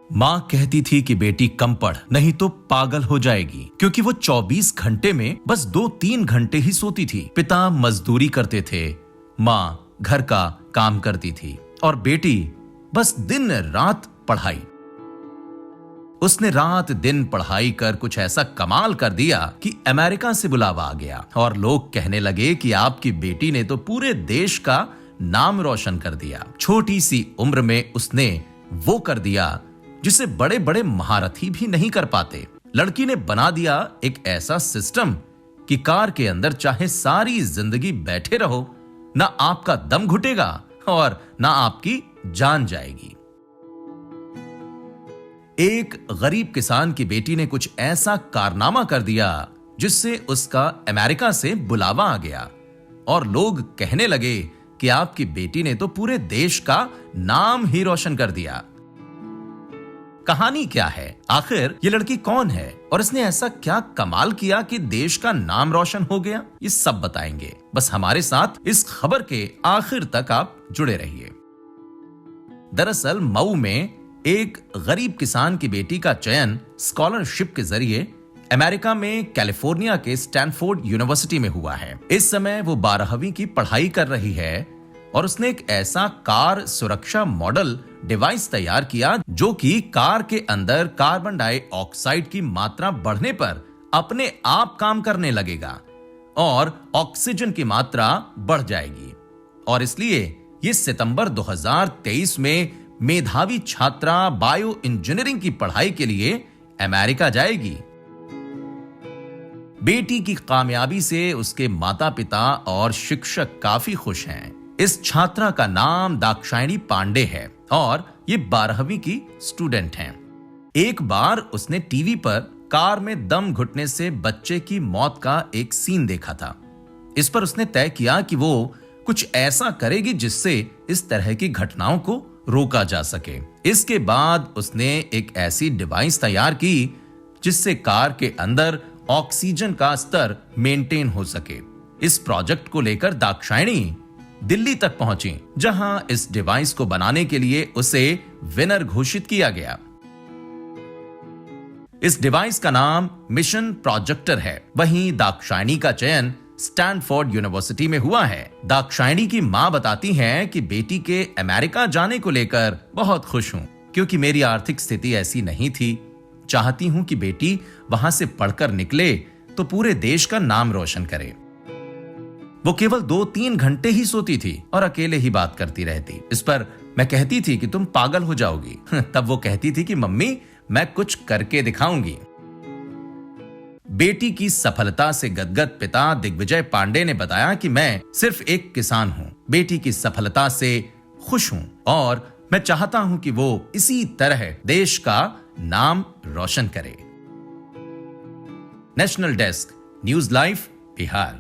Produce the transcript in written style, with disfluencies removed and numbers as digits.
माँ कहती थी कि बेटी कम पढ़, नहीं तो पागल हो जाएगी, क्योंकि वो 24 घंटे में बस 2-3 घंटे ही सोती थी। पिता मजदूरी करते थे, माँ घर का काम करती थी और बेटी बस दिन रात पढ़ाई। उसने रात दिन पढ़ाई कर कुछ ऐसा कमाल कर दिया कि अमेरिका से बुलावा आ गया और लोग कहने लगे कि आपकी बेटी ने तो पूरे देश का नाम रोशन कर दिया। छोटी सी उम्र में उसने वो कर दिया जिसे बड़े बड़े महारथी भी नहीं कर पाते। लड़की ने बना दिया एक ऐसा सिस्टम कि कार के अंदर चाहे सारी जिंदगी बैठे रहो, ना आपका दम घुटेगा और ना आपकी जान जाएगी। एक गरीब किसान की बेटी ने कुछ ऐसा कारनामा कर दिया जिससे उसका अमेरिका से बुलावा आ गया और लोग कहने लगे कि आपकी बेटी ने तो पूरे देश का नाम ही रोशन कर दिया। कहानी क्या है? आखिर ये लड़की कौन है और इसने ऐसा क्या कमाल किया कि देश का नाम रोशन हो गया? ये सब बताएंगे। बस हमारे साथ इस खबर के आखिर तक आप जुड़े रहिए। दरअसल मऊ में एक गरीब किसान की बेटी का चयन स्कॉलरशिप के जरिए अमेरिका में कैलिफोर्निया के स्टैनफोर्ड यूनिवर्सिटी में हुआ है। इस समय वो 12वीं की पढ़ाई कर रही है और उसने एक ऐसा कार सुरक्षा मॉडल डिवाइस तैयार किया जो कि कार के अंदर कार्बन डाइऑक्साइड की मात्रा बढ़ने पर अपने आप काम करने लगेगा और ऑक्सीजन की मात्रा बढ़ जाएगी। और इसलिए ये सितंबर 2023 में मेधावी छात्रा बायो इंजीनियरिंग की पढ़ाई के लिए अमेरिका जाएगी। बेटी की कामयाबी से उसके माता पिता और शिक्षक काफी खुश हैं। इस छात्रा का नाम दाक्षायणी पांडे है और ये 12वीं की स्टूडेंट हैं। एक बार उसने टीवी पर कार में दम घुटने से बच्चे की मौत का एक सीन देखा था। इस पर उसने तय किया कि वो कुछ ऐसा करेगी जिससे इस तरह की घटनाओं को रोका जा सके। इसके बाद उसने एक ऐसी डिवाइस तैयार की जिससे कार के अंदर ऑक्सीजन का स्तर मेंटेन हो सके। इस प्रोजेक्ट को लेकर दाक्षायणी दिल्ली तक पहुंची, जहां इस डिवाइस को बनाने के लिए उसे विनर घोषित किया गया। इस डिवाइस का नाम मिशन प्रोजेक्टर है। वहीं दाक्षायणी का चयन स्टैनफोर्ड यूनिवर्सिटी में हुआ है। दाक्षायणी की मां बताती हैं कि बेटी के अमेरिका जाने को लेकर बहुत खुश हूं, क्योंकि मेरी आर्थिक स्थिति ऐसी नहीं थी। चाहती हूं कि बेटी वहां से पढ़कर निकले तो पूरे देश का नाम रोशन करे। वो केवल 2-3 घंटे ही सोती थी और अकेले ही बात करती रहती। इस पर मैं कहती थी कि तुम पागल हो जाओगी। तब वो कहती थी कि मम्मी मैं कुछ करके दिखाऊंगी। बेटी की सफलता से गदगद पिता दिग्विजय पांडे ने बताया कि मैं सिर्फ एक किसान हूं, बेटी की सफलता से खुश हूं और मैं चाहता हूं कि वो इसी तरह देश का नाम रोशन करे। National desk, news live, Bihar.